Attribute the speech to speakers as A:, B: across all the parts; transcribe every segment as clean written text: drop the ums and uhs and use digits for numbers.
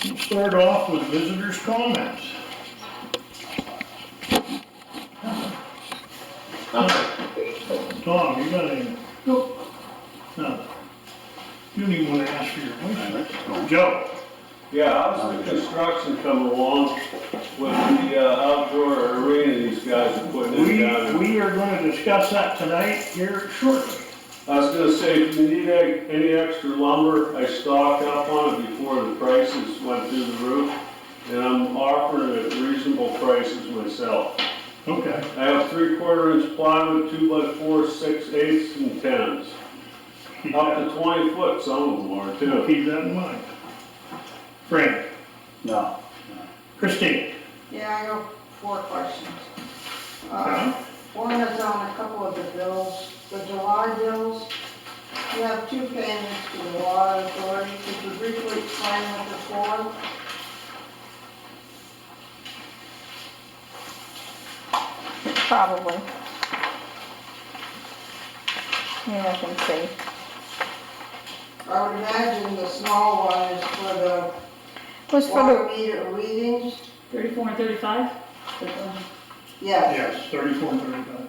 A: We'll start off with visitors' comments. Tom, you got anything?
B: Nope.
A: No. You don't even want to ask for your voice. Joe?
C: Yeah, how's the construction coming along with the outdoor arena these guys are putting in down there?
A: We are going to discuss that tonight here shortly.
C: I was gonna say, if you need any extra lumber, I stocked up on it before the prices went through the roof, and I'm offering it at reasonable prices myself.
A: Okay.
C: I have 3/4 inch plywood, 2x4, 6/8, and 10s. Up to 20 foot, some of them are too.
A: Keep that in mind. Frank?
B: No.
A: Christine?
D: Yeah, I got 4 questions.
A: Okay.
D: One is on a couple of the bills, the July bills. You have 2 payments to the water authority. Could you briefly explain what they're for?
E: Probably. Yeah, I can see.
D: I would imagine the small one is for the
E: Was for
D: water
E: the,
D: meter readings.
F: 34 and 35?
D: Yes.
A: Yes, 34 and 35.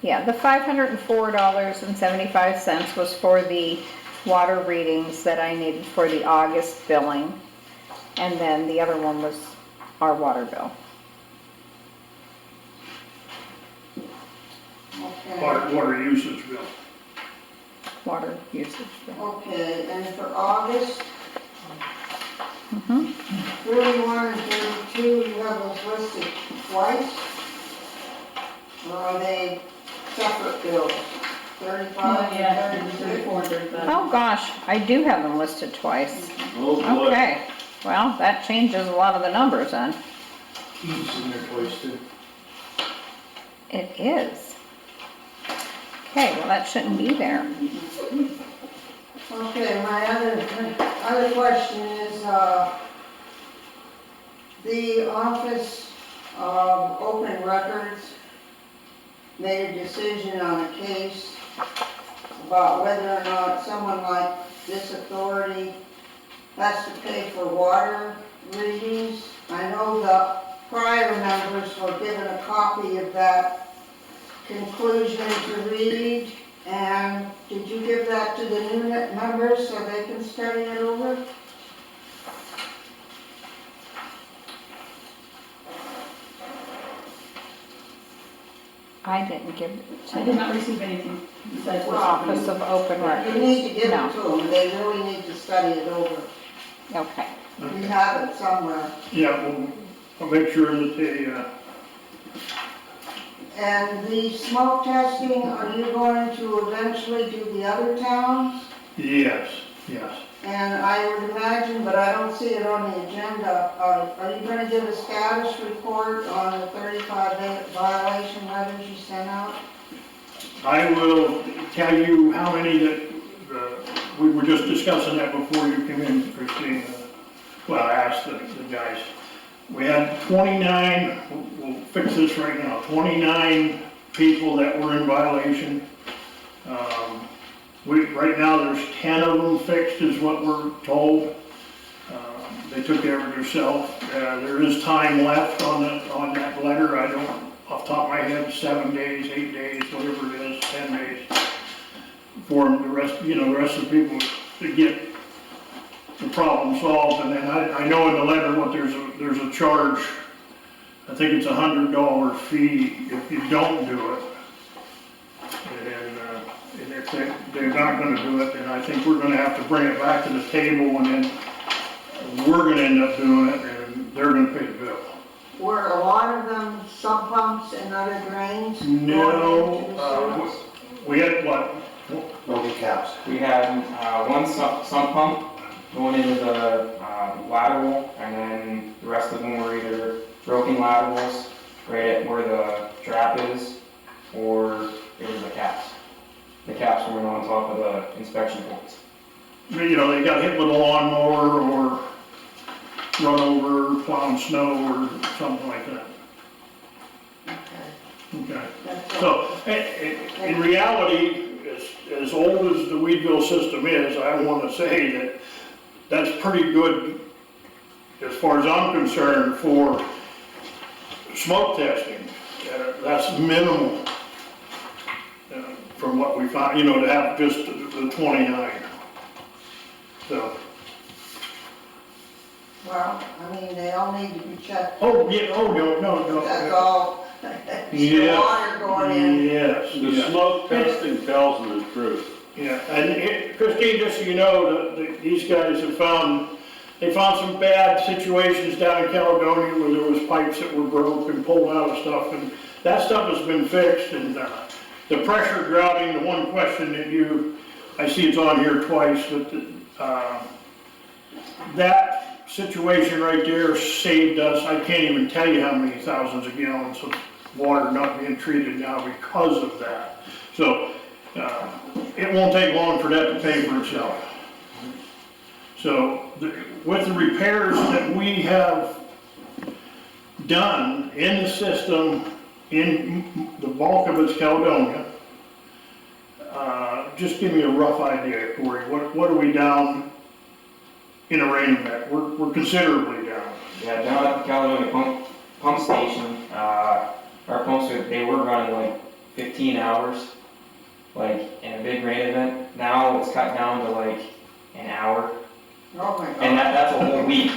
E: yeah, the $504.75 was for the water readings that I needed for the August billing. And then the other one was our water bill.
D: Okay.
A: Water usage bill.
E: Water usage bill.
D: Okay, and for August,
E: Mm-hmm.
D: 31 and 32, you have those listed twice? Or are they separate bills? 35
F: Yeah,
D: and 36?
F: 34 and 35.
E: Oh gosh, I do have them listed twice.
C: Oh boy.
E: Okay, well, that changes a lot of the numbers then.
B: E's in there twice too.
E: It is. Okay, well, that shouldn't be there.
D: Okay, my other question is, the Office of Open Records made a decision on a case about whether or not someone like this authority has to pay for water readings. I know the prior members were given a copy of that conclusion to read, and did you give that to the new members so they can study it over?
E: I didn't give it
F: I
E: to
F: did
E: the
F: not receive anything besides what
E: Office of Open
D: You
E: Records.
D: need to give
E: No.
D: it to them, they really need to study it over.
E: Okay.
D: We have it somewhere.
A: Yeah, I'll make sure that they,
D: And the smoke testing, are you going to eventually do the other towns?
A: yes.
D: And I would imagine, but I don't see it on the agenda, are you gonna give a status report on the 35 violation letters you sent out?
A: I will tell you how many that, we were just discussing that before you came in, Christine. Well, I asked the guys. We had 29, we'll fix this right now, 29 people that were in violation. Right now, there's 10 of them fixed is what we're told. They took care of it themselves. There is time left on that letter. I don't, off the top of my head, 7 days, 8 days, whatever it is, 10 days. For the rest of the people to get the problem solved. And then I know in the letter what there's a charge. I think it's $100 fee if you don't do it. And if they're not gonna do it, then I think we're gonna have to bring it back to the table, and then we're gonna end up doing it, and they're gonna pay the bill.
D: Were a lot of them sump pumps and other drains?
A: No,
D: going into the sewers?
A: we had what?
B: Broken caps.
G: We had one sump pump going into the lateral, and then the rest of them were either broken laterals right at where the trap is, or it was the caps. The caps were on top of the inspection points.
A: They got hit with a lawnmower or run over, plowing snow or something like that. Okay.
D: That's
A: So, in reality, as old as the Weedville system is, I want to say that that's pretty good as far as I'm concerned, for smoke testing, that's minimal. From what we found, you know, to have just the 29. So,
D: Well, I mean, they all need to be checked,
A: oh, yeah, oh, no.
D: that's all.
A: Yeah.
D: Water going in.
A: Yes,
C: The
A: yes.
C: smoke testing tells the truth.
A: Yeah, and Christine, just so you know, these guys have they found some bad situations down in Caledonia where there was pipes that were broke and pulled out of stuff, and that stuff has been fixed, and the pressure grouting, the one question that I see it's on here twice, but that situation right there saved us, I can't even tell you how many thousands of gallons of water not being treated now because of that. So, it won't take long for that to pay for itself. So, with the repairs that we have done in the system, in the bulk of it's Caledonia, just give me a rough idea, Corey, what are we down in a rain event? We're considerably down.
G: Yeah, down at the Caledonia pump station, our pumps, they were running like 15 hours, like in a big rain event. Now it's cut down to like an hour,
D: Oh my God.
G: and that's a whole week.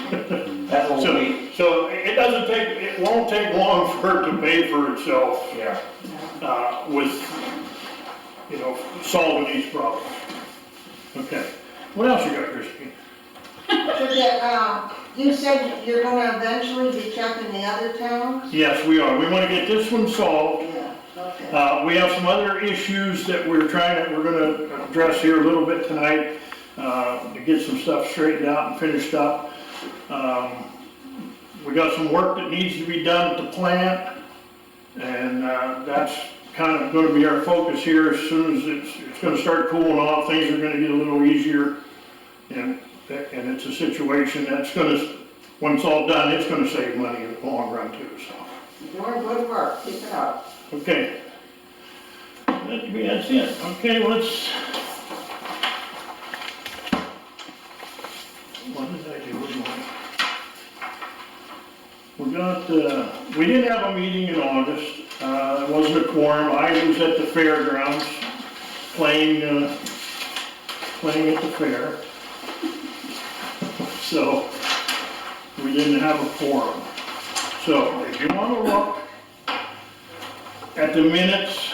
G: That's a whole week.
A: So it won't take long for it to pay for itself,
G: Yeah.
A: with, you know, solving these problems. Okay, what else you got, Christine?
D: You said you're gonna eventually be checking the other towns?
A: Yes, we are. We want to get this one solved.
D: Yeah, okay.
A: We have some other issues that we're gonna address here a little bit tonight, to get some stuff straightened out and finished up. We got some work that needs to be done at the plant, and, that's kind of gonna be our focus here. As soon as it's gonna start cooling off, things are gonna get a little easier, and it's a situation that's when it's all done, it's gonna save money in the long run too, so.
D: You're doing good work, keep it up.
A: Okay. That's it. Okay, let's. What did I do with mine? We didn't have a meeting in August. It wasn't a quorum. I was at the fairgrounds playing at the fair. So, we didn't have a quorum. So, if you want to look at the minutes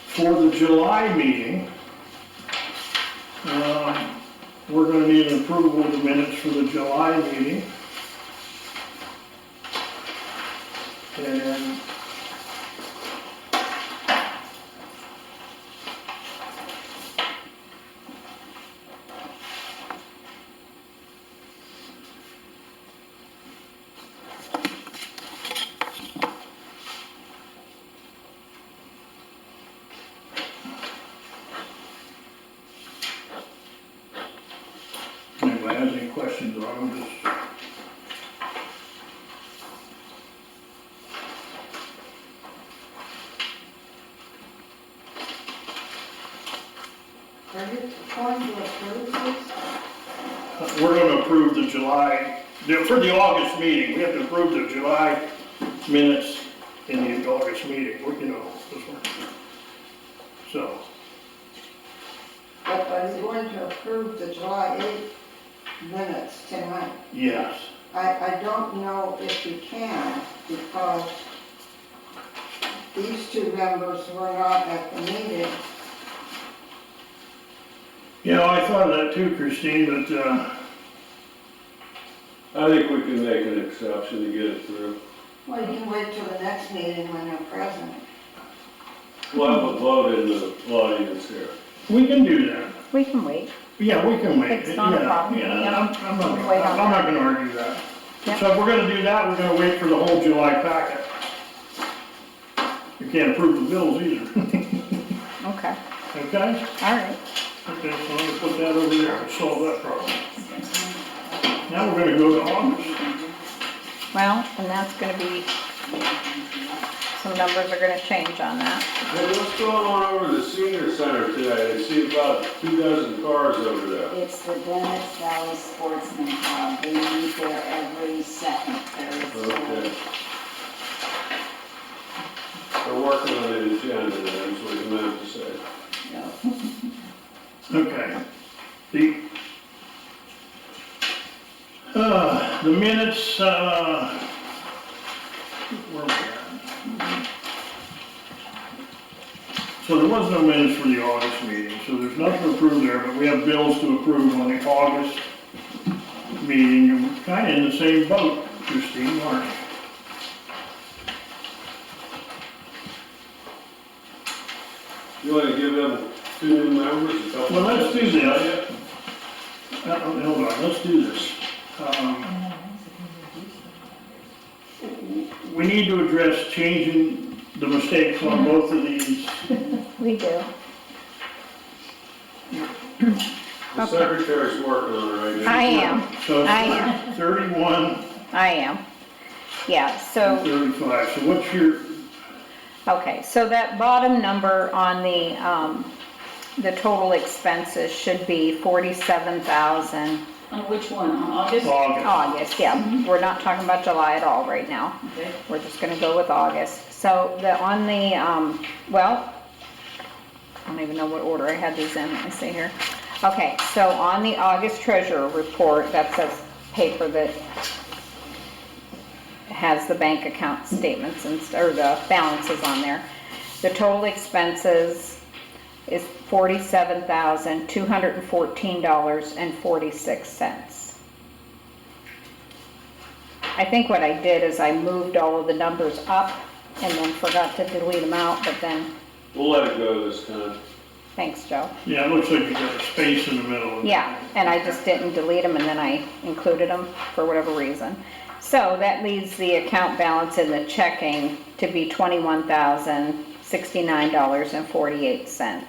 A: for the July meeting, we're going to need an approval of the minutes for the July meeting. And anybody has any questions on them, just.
D: Are you going to approve this?
A: We're going to approve the July, for the August meeting, we have to approve the July minutes in the August meeting, you know, this one. So,
D: But are you going to approve the July 8th minutes tonight?
A: yes.
D: I don't know if you can, because these two members were not at the meeting.
A: You know, I thought of that too, Christine, but,
C: I think we can make an exception to get it through.
D: Well, you can wait till the next meeting when they're present.
C: We'll have a vote in the audience here.
A: we can do that.
E: We can wait.
A: Yeah, we can wait.
E: It's not a
A: Yeah,
E: problem.
A: Yeah,
E: Yeah.
A: I'm not,
E: Wait on
A: I'm
E: that.
A: not gonna argue that.
E: Yeah.
A: So if we're gonna do that, we're gonna wait for the whole July packet. You can't approve the bills either.
E: Okay,
A: Okay?
E: all right.
A: Okay, so I'm gonna put that over there and solve that problem. Now we're gonna go to August.
E: Well, and that's gonna be some numbers are gonna change on that.
C: Hey, what's going on over the senior center today? I see about 24 cars over there.
H: It's the Dennis Valley Sportsman Club. They meet there every second Thursday.
C: Okay. They're working on the agenda, that's what you meant to say.
A: Okay. The minutes, where are we at? So there was no minutes for the August meeting, so there's nothing to approve there, but we have bills to approve on the August meeting. And we're kind of in the same boat, Christine, aren't you?
C: You want to give them 2 new members? a couple
A: Well, let's do
C: minutes?
A: this. Hold on, let's do this. We need to address changing the mistakes on both of these.
E: We do.
C: The secretary's working on it right now.
E: I am,
A: So
E: I am.
A: 31
E: I am. Yeah, so.
A: and 35, so what's your,
E: Okay, so that bottom number on the total expenses should be 47,000
F: On which one, on August?
E: August, yeah. We're not talking about July at all right now.
F: Okay.
E: We're just gonna go with August. So on the, well, I don't even know what order I had these in, let me see here. Okay, so on the August treasurer report, that says paper that has the bank account statements and, or the balances on there. The total expenses is $47,214.46. I think what I did is I moved all of the numbers up and then forgot to delete them out, but then,
C: We'll let it go this time.
E: thanks, Joe.
A: yeah, it looks like you got a space in the middle. of it.
E: Yeah, and I just didn't delete them and then I included them for whatever reason. So that leaves the account balance in the checking to be $21,069.48.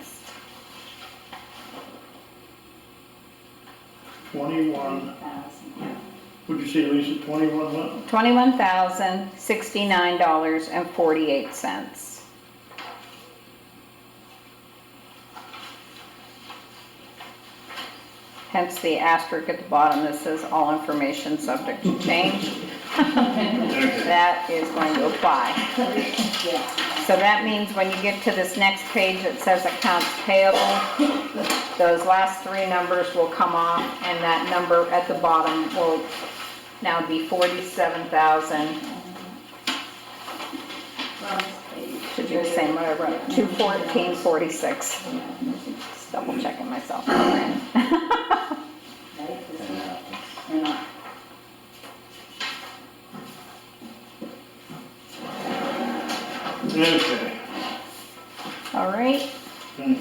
A: 21, would you say, Lisa, 21 what?
E: $21,069.48. Hence the asterisk at the bottom that says all information subject to change.
A: Okay.
E: That is going to apply. So that means when you get to this next page that says accounts payable, those last 3 numbers will come off and that number at the bottom will now be 47,000. Should be the same what I wrote, 214.46. Just double checking myself.
A: Okay.
E: All right,
A: Okay.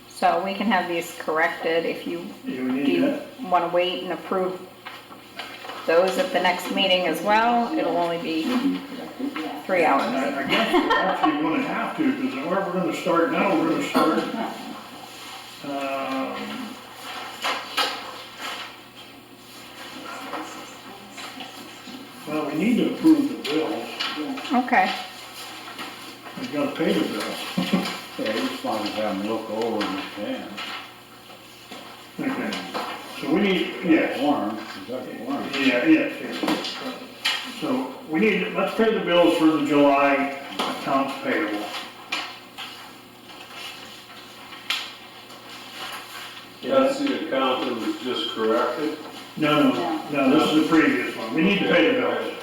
E: so we can have these corrected if you,
A: You
E: do
A: need
E: you
A: that?
E: want to wait and approve those at the next meeting as well? It'll only be 3 hours.
A: I guess we're actually gonna have to, because where we're gonna start now, we're gonna start, well, we need to approve the bills.
E: Okay,
A: We gotta pay the bills.
B: Yeah, as long as have them look over and can.
A: Okay, so we need, yes.
B: Warm, is that warm?
A: Yeah, yes, yes. So we need, let's pay the bills for the July accounts payable.
C: That's the account that was just corrected.
A: No, this is the previous one. We need to pay the bills.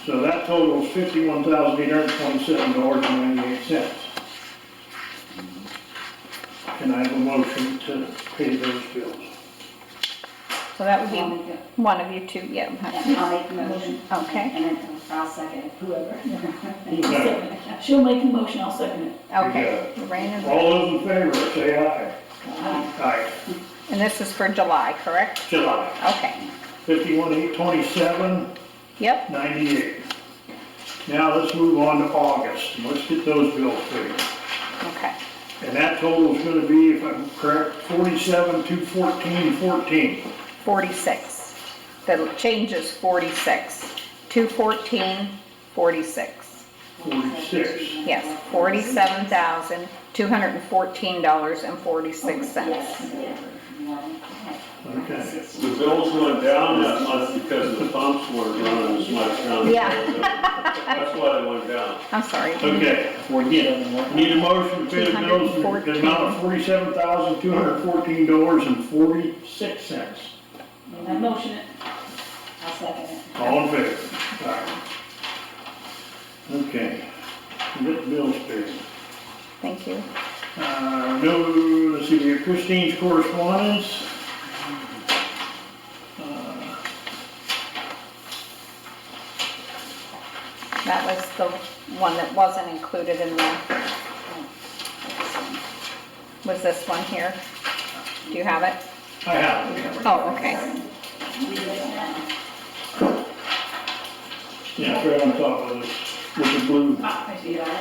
A: So that totals $51,827.98. Can I have a motion to pay those bills?
E: so that would be one of you two, yeah.
H: I'll make the motion.
E: Okay,
H: And then I'll second it, whoever.
A: Okay.
F: She'll make the motion, I'll second it.
E: okay. Lorraine and-
A: All those in favor, say aye. Aye.
E: And this is for July, correct?
A: July,
E: Okay,
A: 51,827.98.
E: yep,
A: Now let's move on to August, and let's get those bills paid.
E: okay.
A: And that total is gonna be, if I'm correct, 47,214.14.
E: 46. The change is 46. 214.46.
A: 46.
E: Yes, $47,214.46.
A: Okay.
C: The bills went down that month because the pumps weren't running as much down.
E: Yeah.
C: That's why they went down.
E: I'm sorry.
A: Okay, need a motion to pay the bills in the amount of $47,214.46.
F: I motion it.
H: I'll second it.
A: All in favor? All right. Okay, get the bills paid.
E: Thank you.
A: No, let's see, we have Christine's correspondence.
E: That was the one that wasn't included in the, was this one here? Do you have it?
A: I have it.
E: Oh, okay.
A: Yeah, it's right on top of this, with the blue.
F: Ah, I see it all.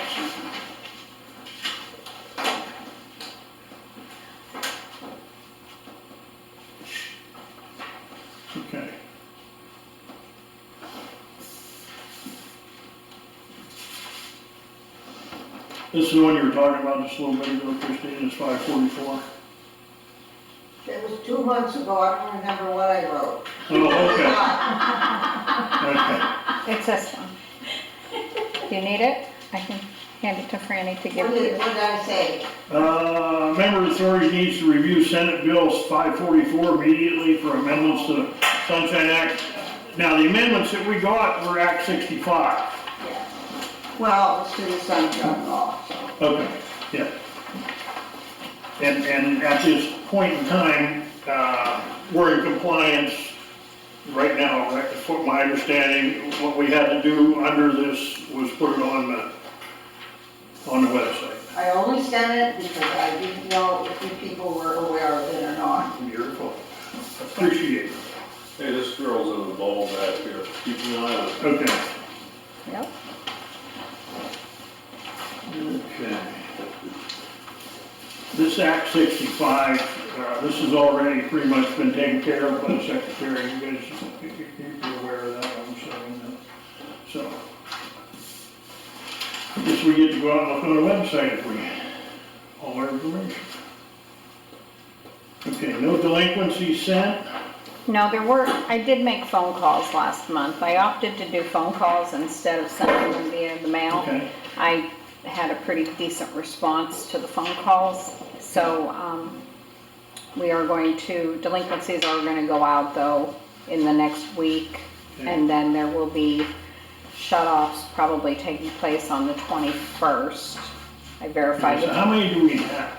A: Okay. This is the one you were talking about just a little bit ago, Christine, it's 544.
D: It was 2 months ago, I don't remember what I wrote.
A: Oh, okay. Okay.
E: It's this one. Do you need it? I can hand it to Franny to give
D: What
E: to you.
D: did I say?
A: Member authority needs to review Senate Bills 544 immediately for amendments to the Sunshine Act. Now, the amendments that we got were Act 65.
D: Well, it's to the sunshine law, so.
A: Okay, yeah. And at this point in time, we're in compliance right now, right? That's what my understanding, what we had to do under this was put it on the website.
D: I only sent it because I didn't know if you people were aware of it or not.
A: Beautiful. Appreciate it.
C: Hey, this girl's in the ball back here. Keep an eye on it.
A: Okay.
E: Yep.
A: Okay. This Act 65, this has already pretty much been taken care of by the Secretary. You guys, you're aware of that, I'm saying. So, I guess we get to go out and look on the website if we, all our information. Okay, no delinquencies sent.
E: No, there were, I did make phone calls last month. I opted to do phone calls instead of sending them via the mail.
A: Okay.
E: I had a pretty decent response to the phone calls, so we are going to, delinquencies are going to go out though in the next week, and then there will be shut-offs probably taking place on the 21st. I verified
A: So
E: it.
A: how many do we have?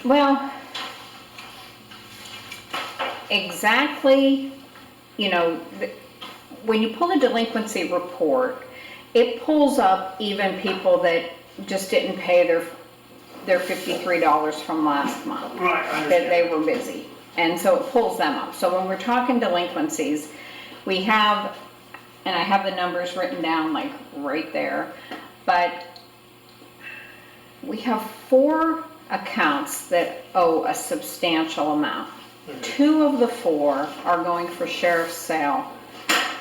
E: Well, exactly, you know, when you pull a delinquency report, it pulls up even people that just didn't pay their $53 from last month.
A: Right, I
E: That
A: understand.
E: they were busy. And so it pulls them up. So when we're talking delinquencies, we have, and I have the numbers written down like right there, but we have 4 accounts that owe a substantial amount. 2 of the 4 are going for sheriff's sale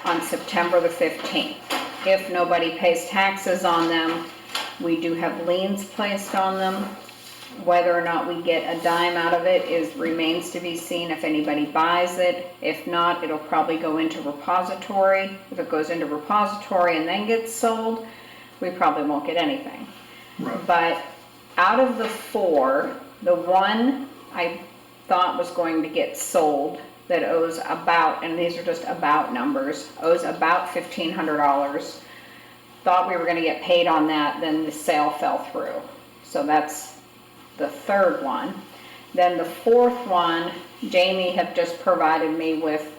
E: on September the 15th. If nobody pays taxes on them, we do have liens placed on them. Whether or not we get a dime out of it remains to be seen if anybody buys it. If not, it'll probably go into repository. If it goes into repository and then gets sold, we probably won't get anything.
A: Right.
E: But out of the 4, the one I thought was going to get sold that owes about, and these are just about numbers, owes about $1,500. Thought we were going to get paid on that, then the sale fell through. So that's the 3rd one. Then the 4th one, Jamie had just provided me with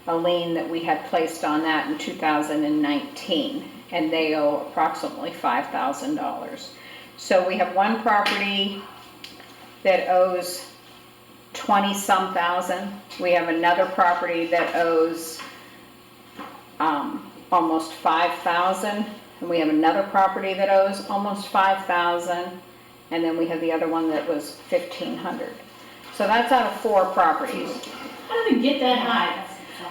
E: a lien that we had placed on that in 2019, and they owe approximately $5,000. So we have one property that owes 20-some thousand. We have another property that owes almost 5,000, and we have another property that owes almost 5,000, and then we have the other one that was 1,500. So that's out of 4 properties.
F: How did it get that high?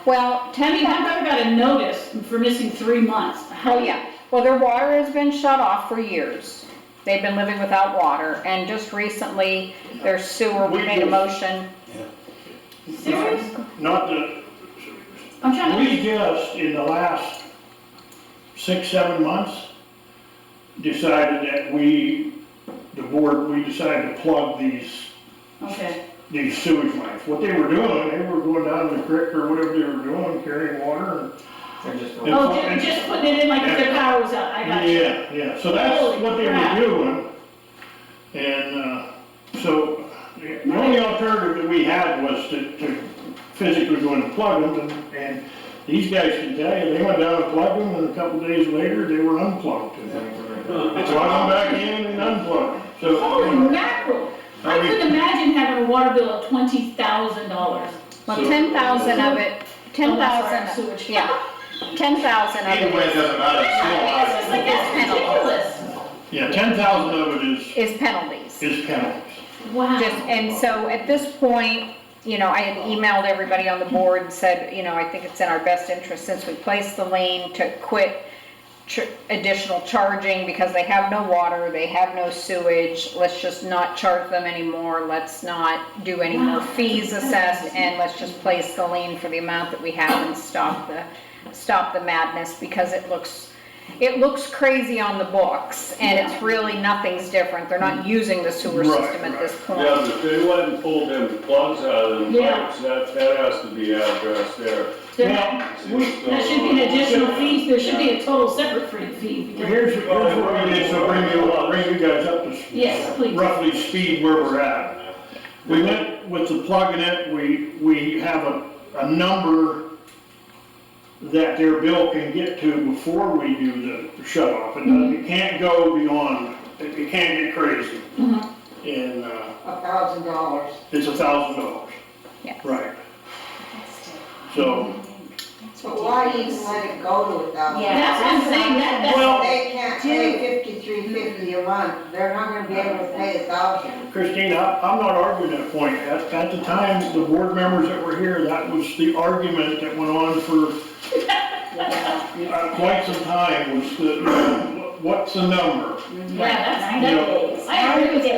E: Well,
F: I mean, I've never got a notice for missing 3 months.
E: oh yeah, Well, their water has been shut off for years. They've been living without water, and just recently, their sewer, we made a motion.
F: Serious?
A: Not the,
F: I'm trying to.
A: we just, in the last 6, 7 months, decided that the board, we decided to plug these
F: Okay.
A: sewage lines. What they were doing, they were going down the creek or whatever they were doing, carrying water.
G: They're just.
A: And-
F: Oh, they're just putting it in like if their power was out, I got you.
A: Yeah, so that's
F: Holy
A: what they
F: crap.
A: were doing. And, so, the only alternative that we had was to physically go and plug them, and these guys can tell you, they went down and plugged them, and a couple days later, they were unplugged. They plug them back in and unplug them, so.
F: Holy mackerel! I couldn't imagine having a water bill of $20,000.
E: Well, 10,000 of it,
F: Oh, that's right,
E: 10,000,
F: sewage.
E: yeah, 10,000 of
I: Either way, it
E: it
I: doesn't matter, it's still a lot.
F: It's just like, that's ridiculous.
A: Yeah, 10,000 of it
E: is penalties.
A: is penalties.
F: Wow.
E: Just, and so at this point, you know, I had emailed everybody on the board and said, you know, I think it's in our best interest since we placed the lien to quit additional charging because they have no water, they have no sewage. Let's just not charge them anymore. Let's not do any more fees assessed, and let's just place the lien for the amount that we have and stop the madness, because it looks crazy on the books, and it's really, nothing's different. They're not using the sewer
A: Right,
E: system at this
C: Yeah,
E: point.
C: but if they went and pulled them plugs out of them
F: Yeah.
C: pipes, that has to be addressed there.
F: That should be an additional fee, there should be a total separate fee. because-
A: Here's what we did, so bring you guys up to
F: Yes, please.
A: roughly speed where we're at. We went with the plugging it, we have a number that their bill can get to before we do the shut off. It can't go beyond, it can't get crazy.
F: Mhm.
A: And,
D: $1,000.
A: it's $1,000.
E: Yes.
A: Right, so,
D: But why even let it go to 1,000?
H: Yeah.
F: That's what I'm saying, that's.
A: Well-
D: They can't pay $53.50 a month, they're not gonna be able to pay 1,000.
A: Christine, I'm not arguing that point. At the time, the board members that were here, that was the argument that went on for quite some time, was what's the number?
F: Yeah,
A: You know,
F: that's, I agree with you,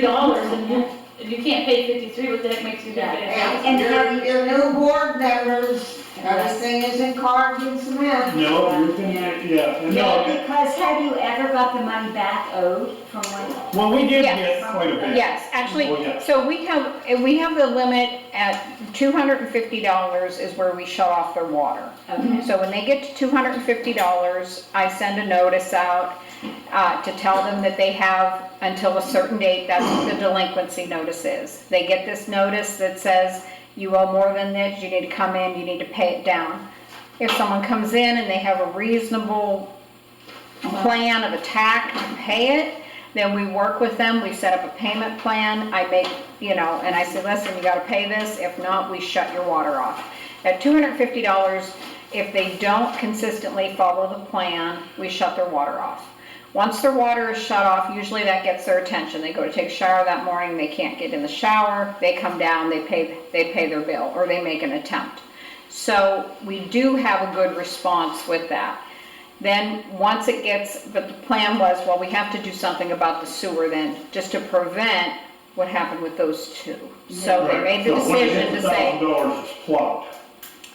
F: $53, and if you can't pay 53, what the heck makes you think it is?
D: And your new board members, everything isn't carved in cement.
A: No, you can, yeah, and no,
H: Because have you ever got the money back owed from when?
A: well, we did
E: Yes.
A: get quite a bit.
E: Yes, actually,
A: Oh, yeah.
E: so we have the limit at $250 is where we shut off their water.
H: Okay.
E: So when they get to $250, I send a notice out to tell them that they have until a certain date, that's what the delinquency notice is. They get this notice that says, you owe more than this, you need to come in, you need to pay it down. If someone comes in and they have a reasonable plan of attack to pay it, then we work with them, we set up a payment plan, I make, you know, and I say, listen, you gotta pay this, if not, we shut your water off. At $250, if they don't consistently follow the plan, we shut their water off. Once their water is shut off, usually that gets their attention. They go to take a shower that morning, they can't get in the shower, they come down, they pay their bill, or they make an attempt. So we do have a good response with that. Then, once it gets, but the plan was, well, we have to do something about the sewer then, just to prevent what happened with those two. So they made the decision to say,
A: $1,000 is plugged.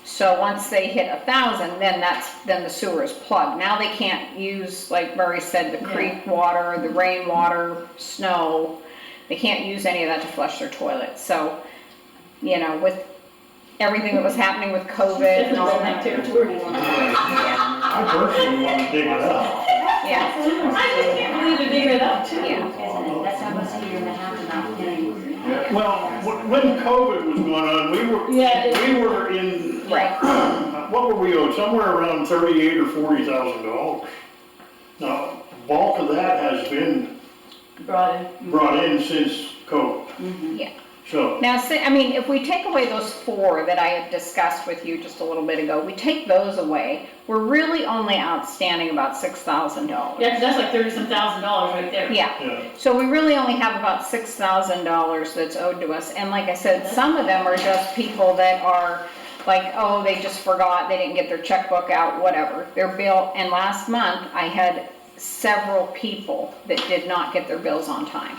E: so once they hit 1,000, then the sewer is plugged. Now they can't use, like Murray said, the creek water, the rainwater, snow. They can't use any of that to flush their toilets. So, you know, with everything that was happening with COVID and all
F: Definitely
E: that.
F: territory.
A: I personally want to dig it up.
E: Yeah,
F: I just can't believe they're digging it up too.
E: yeah.
H: Isn't it? That's almost a year and a half not getting.
A: Well, when COVID was going on, we were in,
E: Right.
A: what were we owed? Somewhere around $38,000 or $40,000. Now, bulk of that has been brought in since COVID.
E: Yeah.
A: So,
E: Now, I mean, if we take away those four that I had discussed with you just a little bit ago, we take those away, we're really only outstanding about $6,000.
F: Yeah, 'cause that's like $30-some thousand right there.
E: Yeah,
A: yeah,
E: so we really only have about $6,000 that's owed to us, and like I said, some of them are just people that are like, oh, they just forgot, they didn't get their checkbook out, whatever, their bill. And last month, I had several people that did not get their bills on time.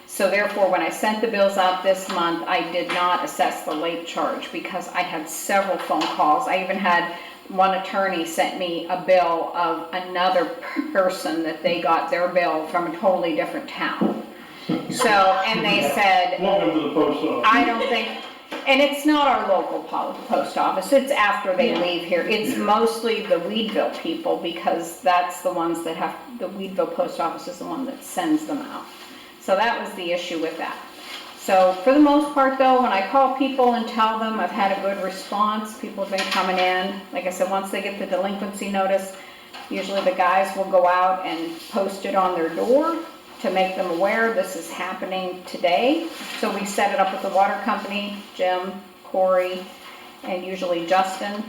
E: So therefore, when I sent the bills out this month, I did not assess the late charge because I had several phone calls. I even had one attorney sent me a bill of another person that they got their bill from a totally different town. So, and they said,
A: Welcome to the post office.
E: I don't think, and it's not our local post office, it's after they leave here. It's mostly the Weedville people because that's the ones that have, the Weedville post office is the one that sends them out. So that was the issue with that. So for the most part though, when I call people and tell them, I've had a good response. People have been coming in. Like I said, once they get the delinquency notice, usually the guys will go out and post it on their door to make them aware this is happening today. So we set it up with the water company, Jim, Corey, and usually Justin.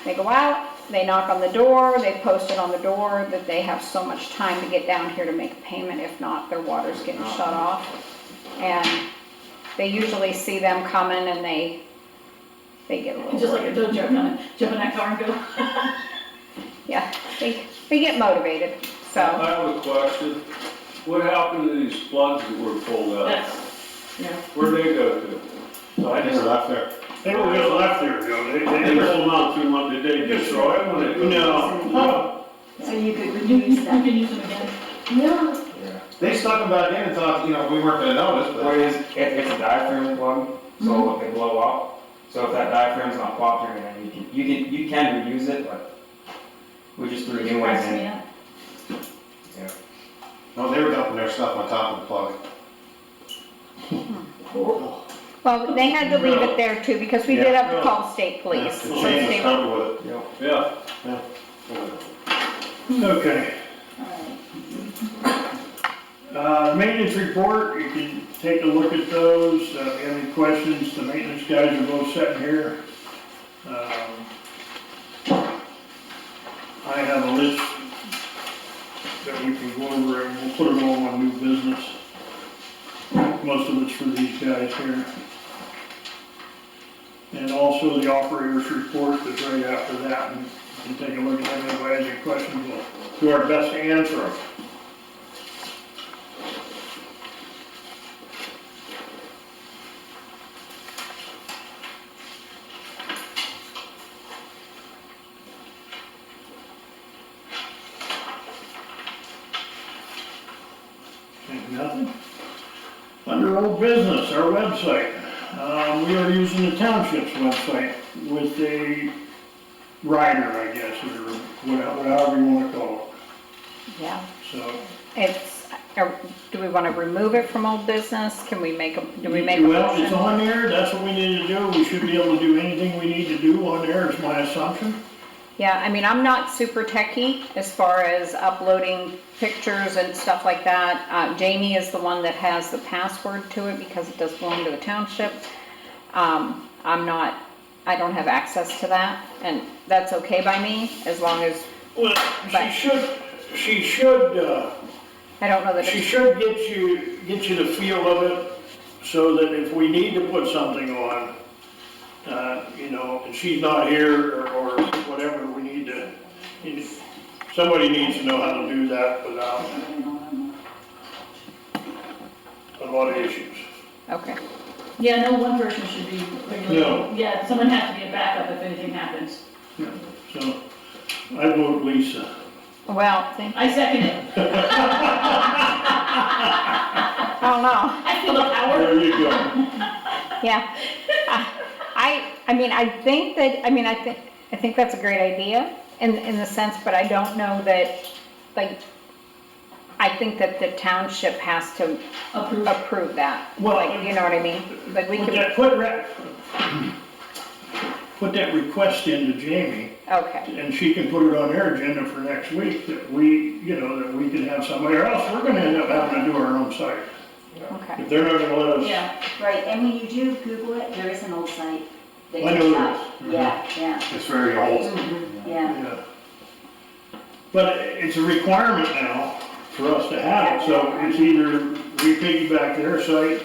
E: They go out, they knock on the door, they post it on the door that they have so much time to get down here to make a payment. If not, their water's getting shut off. And they usually see them coming and they get a little
F: Just like a
E: worried.
F: tow truck coming, jump in that car and go.
E: Yeah, they get motivated,
C: I
E: so.
C: have a question. What happened to these plugs that were pulled out?
F: That's, yeah.
C: Where'd they go to?
B: So I just left there.
A: They were just left there, Joe.
C: They
A: They
C: pulled them out 2 months, did they destroy them when they put them out?
A: no,
H: So you could
F: You
H: reuse
F: can
H: that.
F: use them again.
H: Yeah.
G: Yeah.
B: They stuck them back in and thought, we weren't gonna notice,
G: What it is, it's a diaphragm plug, so they blow up. So if that diaphragm's not popped or anything, you can reuse it, but we just threw new ones in.
F: Yeah.
B: no, they were dumping their stuff on top of the plug.
E: Well, they had to leave it there too, because we did have to call state police.
B: The
E: So
B: chain was
E: state-
B: covered with it.
C: Yeah.
A: okay. Maintenance report, you can take a look at those. If you have any questions, the maintenance guys are both sitting here. I have a list that we can go over and we'll put them all on new business. Most of it's for these guys here. And also the operator's report that's right after that, and you can take a look at it. If anybody has any questions, we'll do our best to answer them. Nothing. Under old business, our website. We are using the township's website with a rider, I guess, or however you want to call it.
E: Yeah,
A: So,
E: it's, do we want to remove it from old business? Can we make a, do we make a
A: well, it's
E: motion?
A: on there, that's what we need to do. We should be able to do anything we need to do on there, is my assumption.
E: Yeah, I mean, I'm not super techie as far as uploading pictures and stuff like that. Jamie is the one that has the password to it because it does belong to the township. I don't have access to that, and that's okay by me, as long as,
A: Well,
E: But-
A: she should
E: I don't know that
A: She
E: it's,
A: should get you the feel of it, so that if we need to put something on, and she's not here, or whatever, we need to, somebody needs to know how to do that without a lot of issues.
E: okay.
F: Yeah, no one person should be regularly.
A: No.
F: Yeah, someone has to be a backup if anything happens.
A: So, I vote Lisa.
E: Well, thank,
F: I second it.
E: I don't know.
F: I feel the power.
A: There you go.
E: Yeah. I think that's a great idea in the sense, but I don't know that, like, I think that the township has to
F: Approve.
E: approve that.
A: Well,
E: Like, you know what I mean? Like, we could,
A: Put that request into Jamie,
E: okay,
A: and she can put it on their agenda for next week, that we can have somebody, or else we're gonna end up having to do our own site.
E: okay.
A: If they're not gonna let us.
F: Yeah,
H: Right, and when you do Google it, there is an old site. that
A: I know
H: comes
A: there
H: up.
A: is.
H: Yeah, yeah,
B: It's very old.
H: yeah.
A: Yeah. But it's a requirement now for us to have it, so it's either we piggyback their site,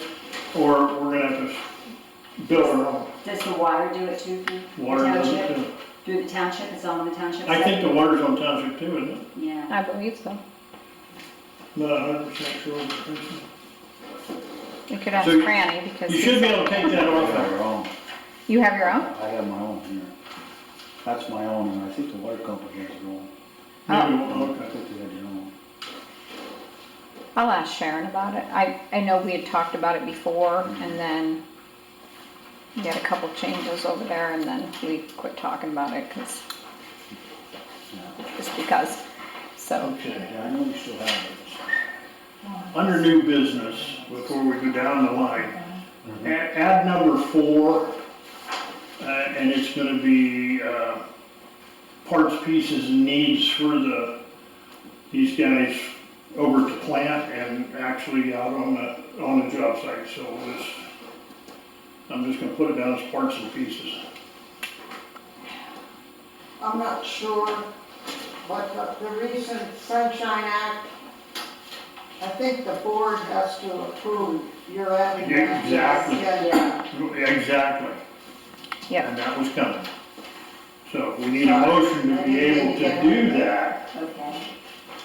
A: or we're gonna have to Bill or no,
H: Does the water do it too through the
A: water doesn't
H: township?
A: too.
H: Through the township, it's on the township
A: I
H: side?
A: think the water's on township too, isn't it?
H: Yeah.
E: I believe so.
A: Not 100% sure.
E: We could ask
A: So you-
E: Franny because.
A: You should be able to take that
B: I
A: off.
B: have your own.
E: You have your own?
B: I have my own here. That's my own, and I think the water company has their own.
A: Maybe,
B: I
A: okay.
B: think they have their own.
E: I'll ask Sharon about it. I know we had talked about it before and then we had a couple changes over there and then we quit talking about it because, just because, so.
A: Okay.
B: Yeah, I know we still have it.
A: Under new business, before we go down the line, add number 4, and it's gonna be, parts, pieces, and needs for these guys over to plant and actually out on the job site, so I'm just gonna put it down as parts and pieces.
D: I'm not sure, but the recent Sunshine Act, I think the board has to approve your adding
A: Yeah,
D: that.
A: exactly.
D: Yeah.
A: Exactly.
E: Yep.
A: And that was coming. So we need a motion to be able to do that
H: Okay.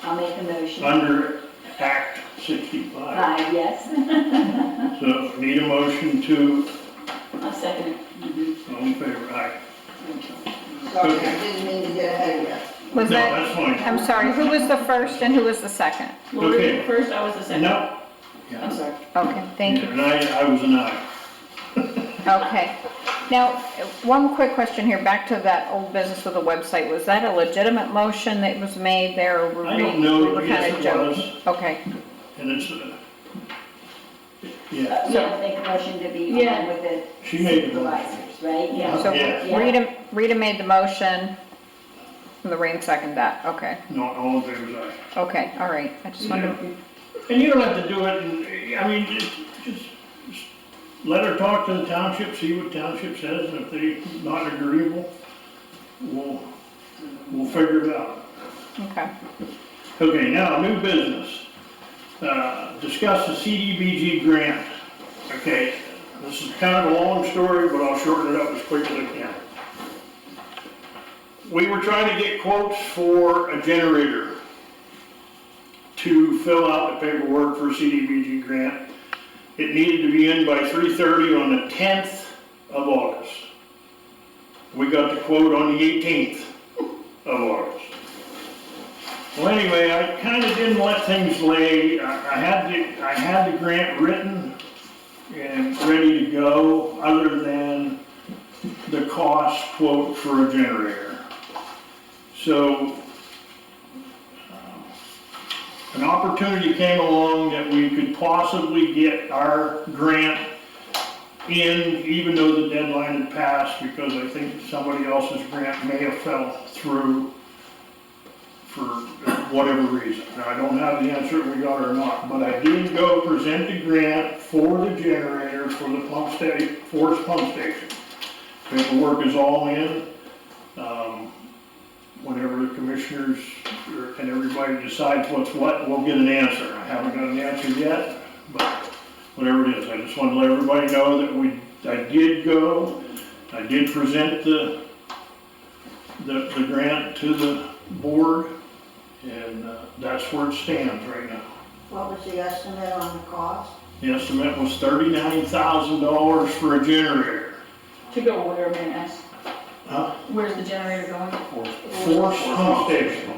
H: I'll make a motion.
A: under Act 65.
H: Yes.
A: So need a motion to,
F: I'll second it.
H: Mhm.
A: all in favor, aye.
D: Sorry, I
A: Okay.
D: didn't mean to get ahead of you.
E: Was
A: No,
E: that,
A: that's fine.
E: I'm sorry, who was the first and who was the second?
F: Lori
A: Okay.
F: was the first, I was the second.
A: No.
F: I'm sorry.
E: Okay, thank you.
A: And I was an aye.
E: Okay. Now, one quick question here, back to that old business with the website. Was that a legitimate motion that was made there or were
A: I
E: we?
A: don't know,
E: we were
A: yes,
E: kinda
A: it
E: joking?
A: was.
E: Okay,
A: And it's, yeah,
H: Yeah, make a motion to be
F: Yeah.
H: on with the
A: she made the motion.
H: supervisors, right?
F: Yeah.
E: so
A: Yeah.
E: Rita made the motion, Lorraine seconded that, okay.
A: No, all in favor is aye.
E: Okay, all right, I just wanted to,
A: And you don't have to do it, and, I mean, just let her talk to the township, see what township says, and if they're not agreeable, we'll figure it out.
E: okay.
A: Okay, now, new business. Discuss the CDBG grant. Okay, this is kind of a long story, but I'll shorten it up as quick as I can. We were trying to get quotes for a generator to fill out the paperwork for a CDBG grant. It needed to be in by 3:30 on the 10th of August. We got the quote on the 18th of August. Well, anyway, I kind of didn't let things lay. I had the grant written and ready to go, other than the cost quote for a generator. So, an opportunity came along that we could possibly get our grant in, even though the deadline had passed, because I think somebody else's grant may have fell through for whatever reason. Now, I don't have the answer if we got it or not, but I did go present the grant for the generator for the Forest pump station. Paperwork is all in. Whenever the commissioners and everybody decides what's what, we'll get an answer. I haven't got an answer yet, but whatever it is, I just want to let everybody know that I did go. I did present the grant to the board, and that's where it stands right now.
D: What was the estimate on the cost?
A: The estimate was $39,000 for a generator.
F: To go where, may I ask?
A: Huh?
F: Where's the generator going?
A: Forest pump station.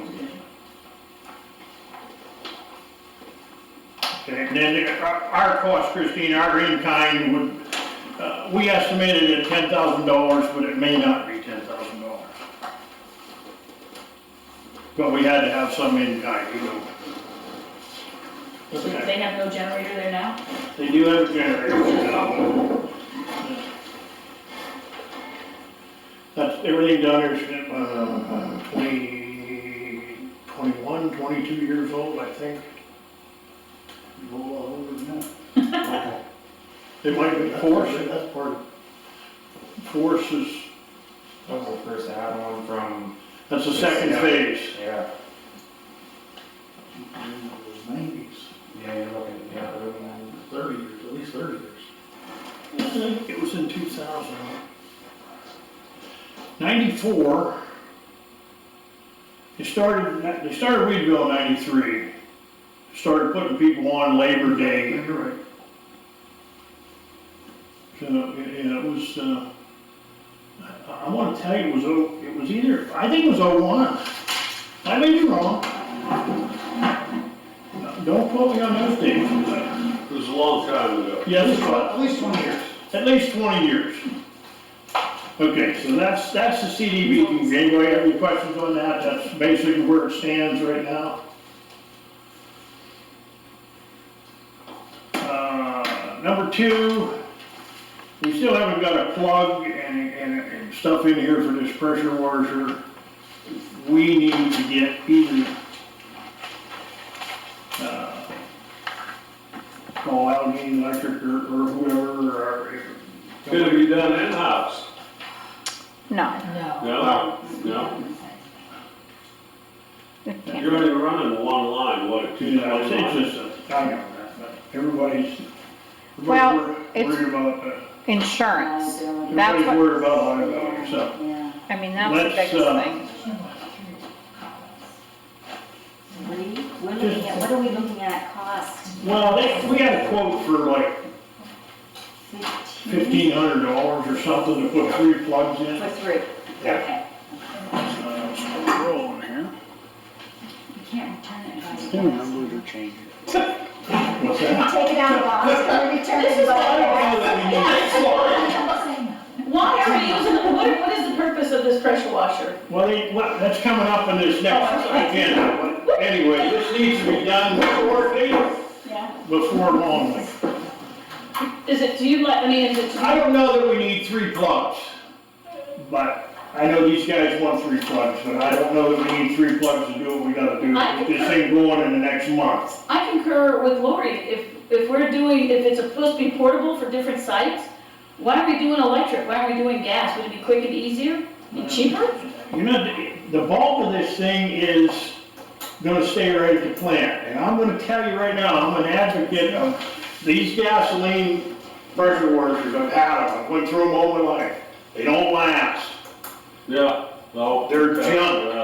A: Okay, and then our cost, Christine, our in-kind would, we estimated at $10,000, but it may not be $10,000. But we had to have some in-kind, you know.
F: So
A: Okay.
F: they have no generator there now?
A: They do have a generator. That's everything down there is 21, 22 years old, I think.
B: A little older than that.
A: It might be Force.
B: That's part of.
A: Force is,
G: That was the first add-on from,
A: that's the second phase.
G: yeah,
B: Those 90s,
G: yeah, you're looking, yeah, early 90s.
B: 30 years, at least 30 years.
A: It was in 2000. 94. They started Weedville in 93. Started putting people on Labor Day. You're right. So, yeah, it was, I want to tell you, it was either, I think it was 01. I may be wrong. Don't quote me on those dates.
C: It was a long time ago.
A: Yes,
B: At least 20 years.
A: at least 20 years. Okay, so that's the CDBG. Anybody have any questions on that? That's basically where it stands right now. Number 2, we still haven't got a plug and stuff in here for this pressure washer. We need to get either, call Allegheny Electric or whoever, or.
C: Could it be done in-house?
E: No,
C: No? No?
E: it can't.
C: You're only running one line, what, a
A: You
C: two-line
A: know, it's
C: line?
A: just I know that, but everybody's
E: Well,
A: worried about,
E: Insurance, that's
A: everybody's
E: what,
A: worried about liability, so.
H: Yeah.
E: I mean, that's the
A: Let's,
E: biggest thing.
H: We're looking at, what are we looking at cost?
A: Well, we had a quote for like $1,500 or something to put 3 plugs in.
H: For 3, okay.
B: Rolling here.
H: You can't return it by.
B: The numbers are changing.
A: What's that?
H: Take it out of the box and return
F: This
H: it
F: is
H: by.
F: Why are we using, what is the purpose of this pressure washer?
A: Well, that's coming up in this next agenda, but anyway, this needs to be done before long.
F: Is it, do you like, I mean, is it?
A: I don't know that we need 3 plugs, but I know these guys want 3 plugs, but I don't know that we need 3 plugs to do what we gotta do, get this thing going in the next month.
F: I concur with Lori, if we're doing, if it's supposed to be portable for different sites, why are we doing electric, why aren't we doing gas, would it be quick and easier and cheaper?
A: You know, the bulk of this thing is gonna stay right at the plant, and I'm gonna tell you right now, I'm an advocate of these gasoline pressure washers. I've had them, I went through them all my life, they don't last.
C: Yeah, no.
A: They're junk.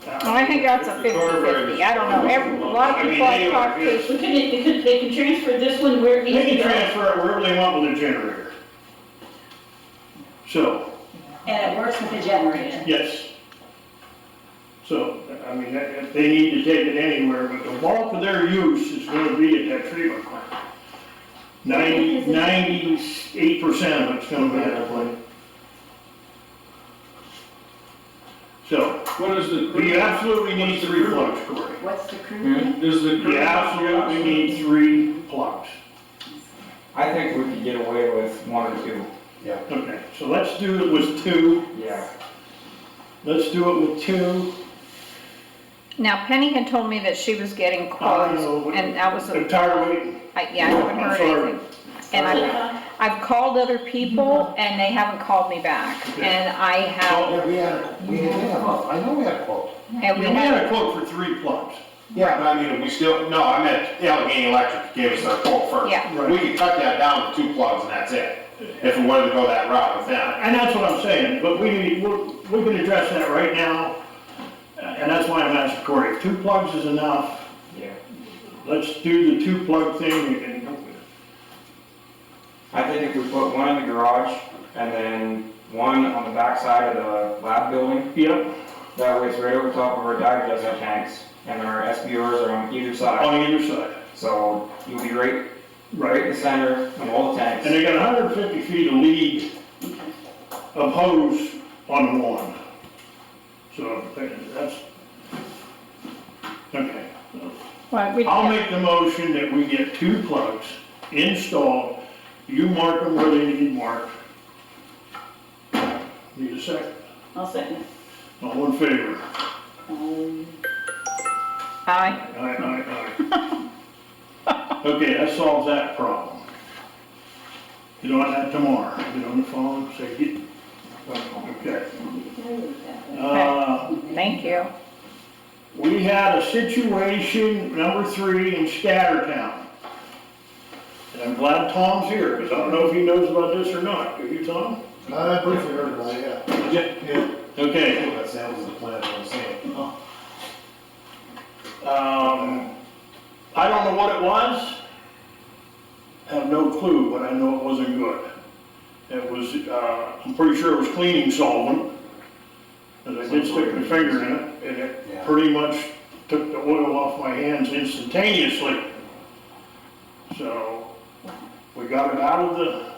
E: Well, I think that's a 50-50, I don't know, a lot of people I've talked to,
F: So they can transfer this one where it needs
A: They
F: to
A: can
F: go?
A: transfer it wherever they want with a generator. So,
H: And it works with the generator.
A: yes. So, I mean, they need to take it anywhere, but the bulk of their use is gonna be at that treatment plant. 98% of it's gonna be at that plant. So,
C: What is the?
A: we absolutely need 3 plugs, Corey.
H: What's the crew name?
C: Is the?
A: We absolutely need 3 plugs.
G: I think we could get away with 1 or 2.
A: Okay, so let's do it with 2.
G: Yeah.
A: Let's do it with 2.
E: now Penny had told me that she was getting quotes, and that was,
A: I'm tired of waiting.
E: yeah, I haven't
A: I'm
E: heard
A: sorry.
E: anything. And I've called other people, and they haven't called me back,
A: Okay.
E: and I have,
B: Yeah, we had a quote. I know we had a quote.
E: and we
A: We had a
E: had,
A: quote for 3 plugs.
I: Yeah, but I mean, we still, no, I meant Allegheny Electric gave us their quote first.
E: Yeah.
A: Right.
I: We could cut that down to 2 plugs and that's it, if we wanted to go that route with them.
A: And that's what I'm saying, but we can address that right now, and that's why I'm asking Corey, if 2 plugs is enough,
G: Yeah.
A: let's do the 2 plug thing, and
G: I think if we put 1 in the garage and then 1 on the back side of the lab building,
A: yep,
G: that way it's right over top of our digester tanks, and our SBRs are on either side.
A: on either side.
G: So you'll be right in the center of all the tanks.
A: And they got 150 feet of lead of hose on 1. So that's, okay.
E: well, we,
A: I'll make the motion that we get 2 plugs installed. You mark them where they need marked. Need a second?
F: I'll second it.
A: All in favor?
E: I,
A: Aye. Okay, that solves that problem. Get on that tomorrow. Get on the phone, say, get, okay.
E: thank you.
A: We had a situation, number 3, in Scattertown. I'm glad Tom's here, because I don't know if he knows about this or not. Do you, Tom?
J: I briefly heard about it, yeah.
A: Did you?
J: Yeah.
A: Okay.
J: That sounds the plan, I'm saying.
A: I don't know what it was. Have no clue, but I know it wasn't good. It was, I'm pretty sure it was cleaning solvent. And I did stick my finger in it, and it pretty much took the oil off my hands instantaneously. So, we got it out of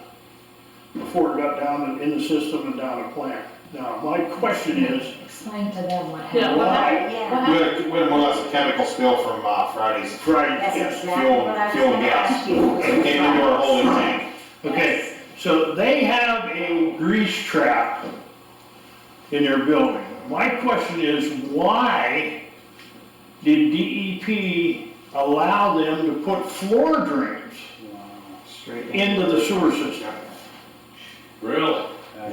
A: before it got down in the system and down the plant. Now, my question is,
H: Explain to them what
F: Yeah,
H: happened.
F: what happened?
H: Yeah.
I: We had more or less a chemical spill from Friday's
H: That's
A: yes,
H: exactly what I was
I: fuel
H: gonna
I: gas.
H: ask you.
I: It came into our holding tank.
A: okay, so they have a grease trap in their building. My question is, why did DEP allow them to put floor drains
G: Straight
A: into the sewer system
C: Really?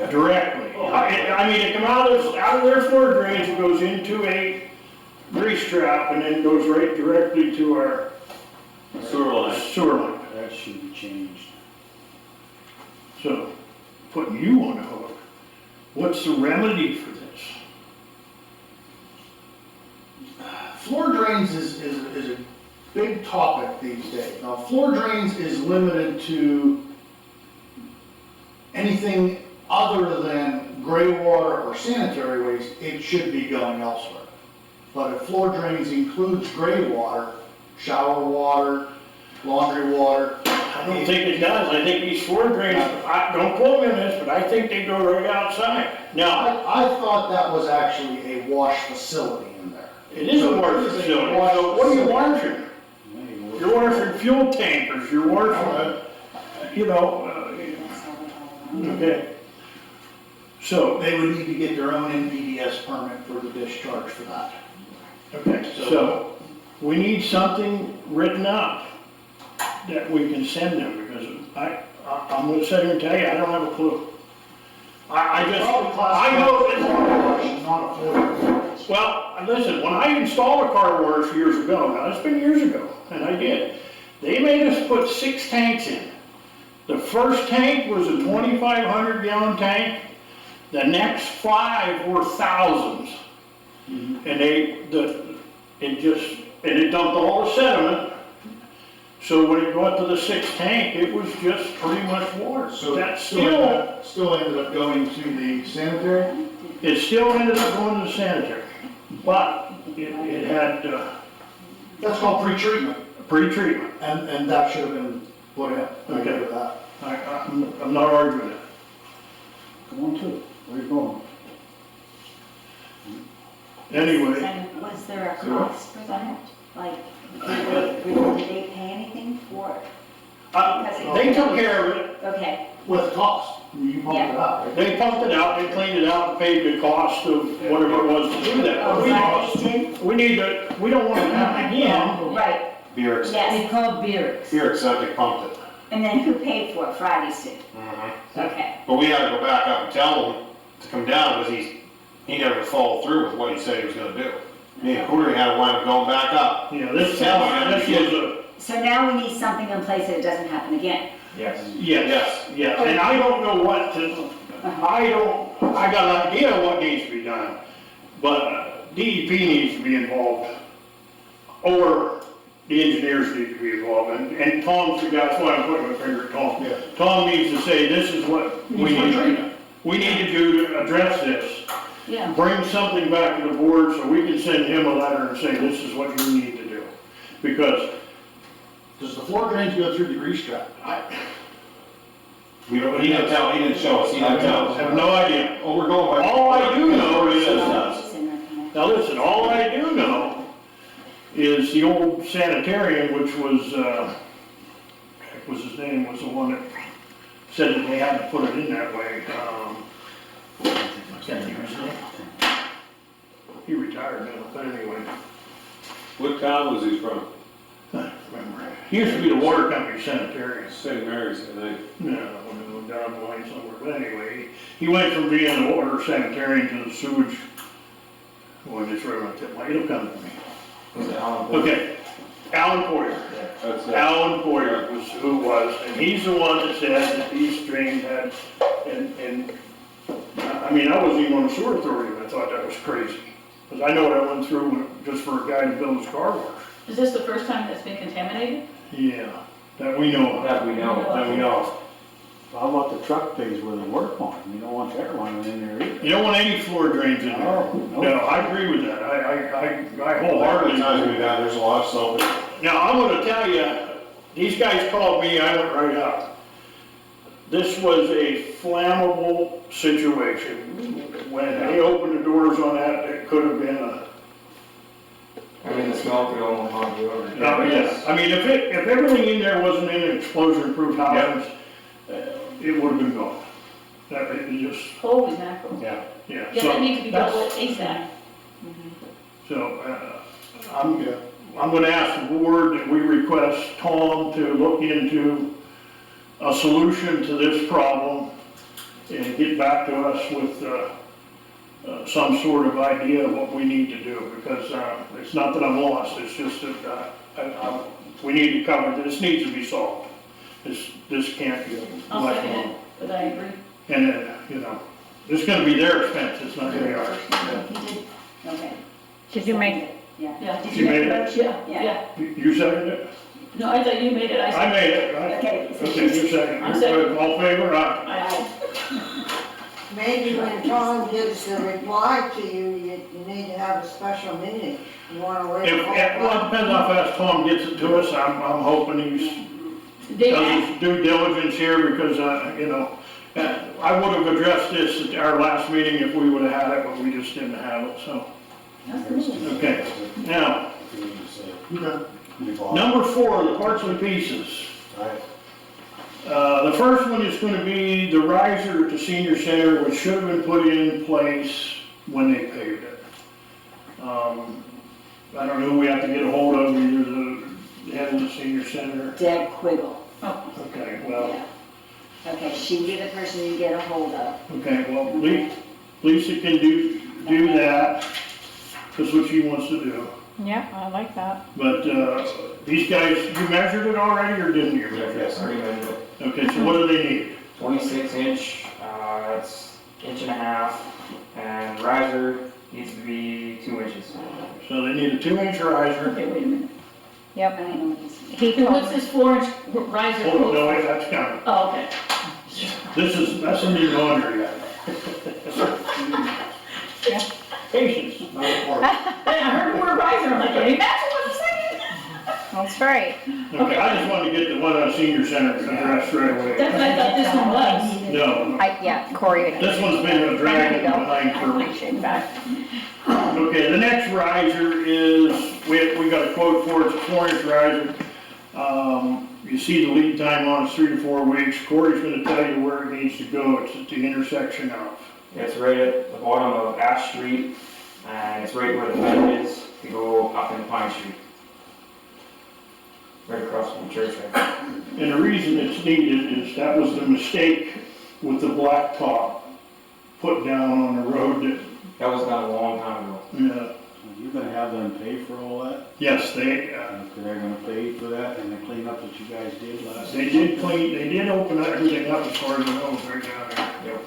A: directly? I mean, it comes out of their floor drains, it goes into a grease trap and then goes right directly to our
C: Sewer line.
A: sewer line.
B: That should be changed.
A: So, putting you on the hook, what's the remedy for this?
J: Floor drains is a big topic these days. Now, floor drains is limited to anything other than gray water or sanitary waste, it should be going elsewhere. But if floor drains includes gray water, shower water, laundry water.
A: I don't think it does. I think these floor drains, don't quote me on this, but I think they go right outside. Now,
J: I thought that was actually a wash facility in there.
A: it is a water facility, so what are you washing? You're washing fuel tankers, you're washing, okay. So,
J: They would need to get their own NVDS permit for the discharge for that.
A: okay, so we need something written up that we can send them, because I'm gonna sit here and tell you, I don't have a clue. I know that,
J: Not a floor drain.
A: well, listen, when I installed a car wash years ago, now it's been years ago, and I did, they made us put 6 tanks in. The first tank was a 2,500 gallon tank, the next 5 were thousands. And it dumped all the sediment. So when it got to the 6th tank, it was just pretty much water.
J: So
A: That's
J: still ended up going to the sanitary?
A: it still ended up going to the sanitary, but it had
J: That's called pretreatment,
A: pre-treatment.
J: and that should have been put in. I agree with that.
A: I'm not arguing it.
B: Come on to, where you going?
A: Anyway,
H: And was there a cost for that? Like, did they pay anything for it?
A: they took care of it.
H: Okay,
J: With cost, you pumped it out, right?
A: They pumped it out, they cleaned it out, and paid the cost of whatever it was to do that.
H: oh,
A: But
H: Fridays did?
A: we don't want it to happen again.
H: Right,
I: Beer,
H: yes. called Beerix.
I: beer septic pumped it.
H: And then who paid for it? Fridays did?
I: Mhm.
H: Okay.
I: But we had to go back up and tell him to come down, because he never followed through with what he said he was gonna do. Me and Corey had to wind up going back up.
A: Yeah, this was
H: So now we need something in place that it doesn't happen again.
G: Yes.
A: yes, and I don't know what to, I got an idea of what needs to be done, but DEP needs to be involved, or the engineers need to be involved, and Tom's the guy, that's why I'm putting my finger at Tom.
J: Yeah.
A: Tom needs to say, this is what we need to do to address this.
F: Yeah.
A: Bring something back to the board so we can send him a letter and say, this is what you need to do. Because
J: Does the floor drains go through the grease trap?
I: He didn't show us, he didn't tell
A: I
I: us.
A: have no idea.
I: Oh, we're going by.
A: All I do know is,
H: It's in there.
A: now listen, all I do know is the old sanitarian, which was, heck was his name, was the one that said that they had to put it in that way. I can't think of his name. He retired now, but anyway,
C: What town was he from?
A: I don't remember. He used to be the water company sanitarian.
C: St. Mary's, I think.
A: No, down the line somewhere, but anyway, he went from being the water sanitarian to the sewage. Well, I just read my tip, it'll come to me.
G: Was it on?
A: Okay, Alan Poyer.
C: That's it.
A: Alan Poyer was who was, and he's the one that said that these drains had, and, I mean, I wasn't even on the sewer authority, and I thought that was crazy. Because I know what I went through just for a guy to build his car wash.
F: Is this the first time that's been contaminated?
A: Yeah, that we know of.
G: That we know.
A: That we know of.
B: How about the truck pays where they work on them? You don't want everyone in there either.
A: You don't want any floor drains in there.
B: No.
A: No, I agree with that. I
I: Hardly
A: wholeheartedly.
I: times we got, there's a lot of soap.
A: Now, I'm gonna tell you, these guys called me, I went right up. This was a flammable situation. When they opened the doors on that, it could have been a,
G: I mean, the smell could almost haunt you over.
A: yes. I mean, if everything in there wasn't in an explosion-proof house, it would have been gone. That, it just,
F: Holy mackerel.
I: Yeah.
A: yeah.
F: Yeah,
A: So
F: that needs to be dealt
A: that's-
F: with ASAP.
A: So, I'm gonna ask the board that we request Tom to look into a solution to this problem and get back to us with, some sort of idea of what we need to do, because, it's not that I'm lost, it's just that, we need to cover, this needs to be solved. This can't be
F: I'll
A: left
F: second
A: alone.
F: it, but I agree.
A: And, this is gonna be their expense, it's not gonna be ours.
H: He did, okay.
E: Did you make,
H: Yeah.
F: Yeah.
H: Did
A: You
H: you make
A: made
H: the
A: it?
H: motion?
F: Yeah.
A: You seconded it?
F: No, I thought you made it, I
A: I
F: said.
A: made it, right?
H: Okay. so
A: Okay,
H: she's-
A: you second.
F: I'm second.
A: All in favor, aye.
F: I-
D: Maybe when Tom gives the reply to you, you need to have a special meeting. You wanna wait?
A: Well, it depends how fast Tom gets it to us, I'm hoping he's,
F: They
A: does
F: asked,
A: his due diligence here, because, I would have addressed this at our last meeting if we would have had it, but we just didn't have it, so,
F: that's the news.
A: okay. Now, number 4, the parts and pieces. The first one is gonna be the riser at the senior center, which should have been put in place when they paved it. I don't know who we have to get a hold of, either the head of the senior center.
H: Deb Quiggle.
A: Okay, well,
H: Yeah. Okay, she'd be the person you get a hold of.
A: okay, well, Lisa can do that, that's what she wants to do.
E: yeah, I like that.
A: But, these guys, you measured it already, or didn't you?
G: Yes, I remember it.
A: Okay, so what do they need?
G: 26 inch, it's inch and a half, and riser needs to be 2 inches.
A: So they need a 2-inch riser.
F: Okay, wait a minute.
H: I
E: Yep,
H: don't know what this is.
E: he
F: And
E: told
F: what's
E: me,
F: this 4-inch riser?
A: Hold on, no, wait, that's coming.
F: Oh, okay.
A: That's in the laundry yet. Patience.
F: I heard the word riser, I'm like, hey, that's what I'm saying.
E: that's right.
A: Okay, I just wanted to get the one on senior center addressed right away.
F: That's what I thought this one was.
A: No,
E: Yeah, Corey.
A: this one's been dragging behind
E: I
A: for,
E: appreciate that.
A: okay, the next riser is, we got a quote for it, it's a 4-inch riser. You see the lead time on it's 3 to 4 weeks. Corey's gonna tell you where it needs to go, it's at the intersection of.
G: It's right at the bottom of Ash Street, and it's right where the bend is to go up into Pine Street. Right across from the church, right?
A: And the reason it's needed is that was the mistake with the blacktop put down on the road
G: That was done a long time ago.
A: that,
B: You're gonna have them pay for all that?
A: yes,
B: They're gonna pay for that and the cleanup that you guys did last?
A: they did open everything up as far as I know, right down there.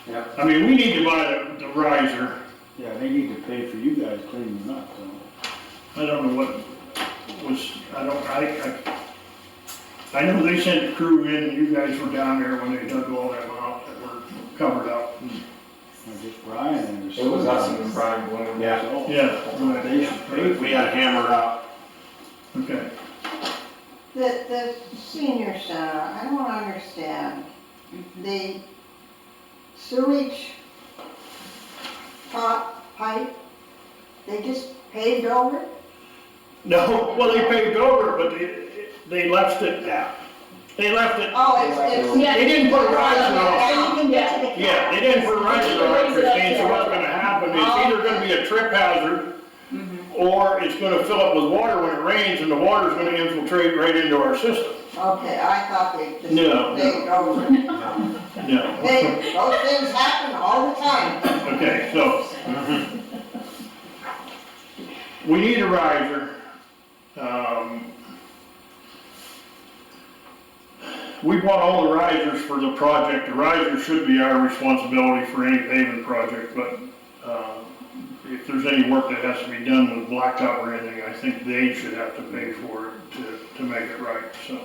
B: Yep.
A: I mean, we need to buy the riser.
B: Yeah, they need to pay for you guys cleaning them up, so.
A: I don't know what was, I know they sent a crew in, and you guys were down there when they dug all them out that were covered up.
B: Or just Brian and.
G: It was us and Brian Bloom.
I: Yeah.
B: So,
A: Yeah,
B: They should pay for
I: We got hammered up.
A: okay.
D: The senior center, I don't understand. The sewage top pipe, they just paved over it?
A: No, well, they paved over it, but they left it, they left it,
D: Oh, it's.
F: Yeah.
A: they didn't put a riser on.
H: Now you can get to the.
A: Yeah, they didn't put a riser on, Christine, so what's gonna happen is either gonna be a trip hazard, or it's gonna fill up with water when it rains, and the water's gonna infiltrate right into our system.
D: Okay, I thought they just
A: No.
D: paved over it.
A: No.
D: Those things happen all the time.
A: Okay, so. We need a riser. we bought all the risers for the project. The risers should be our responsibility for any paving project, but, if there's any work that has to be done with blacktop or anything, I think they should have to pay for it to make it right, so.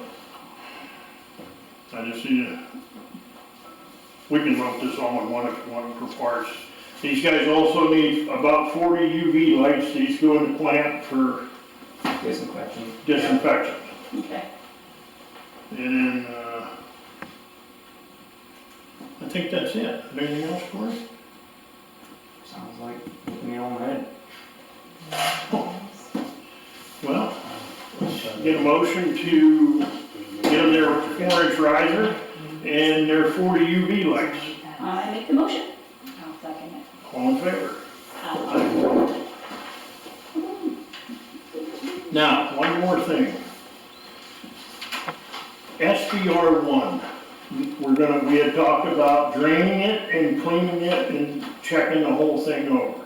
A: I just need to, we can lump this all in one for parts. These guys also need about 40 UV lights. These go in the plant for
G: Disinfection.
A: disinfection.
F: Okay.
A: And then, I think that's it. Anything else, Corey?
G: Sounds like hitting the nail on the head.
A: Well, get a motion to get them their 4-inch riser and their 40 UV lights.
F: I make the motion.
H: I'll second it.
A: All in favor? Now, one more thing. SBR1, we had talked about draining it and cleaning it and checking the whole thing over.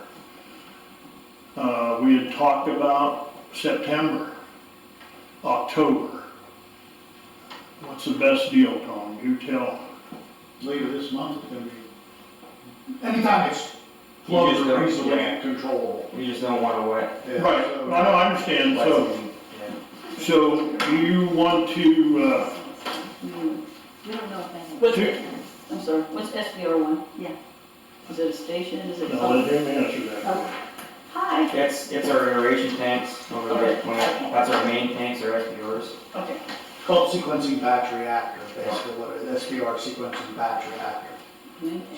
A: We had talked about September, October. What's the best deal, Tom? You tell.
J: Later this month, it's gonna be, anytime it's
G: You
J: close
G: just
J: or
G: don't-
J: reasonably
G: yeah.
J: controllable.
G: You just don't want to wet.
J: Yeah,
A: Right,
J: so-
A: I know, I understand, so,
G: Yeah.
A: so do you want to,
H: We don't know if they.
F: What's
A: Two.
F: it? I'm sorry, what's SBR1?
H: Yeah.
F: Is it a station, is it?
A: no, let him answer that.
F: Oh. Hi.
G: It's our aeration tanks over there at the plant. That's our main tanks, our SBRs.
F: Okay.
J: It's called sequencing batch reactor, basically what it is, SBR sequencing batch reactor.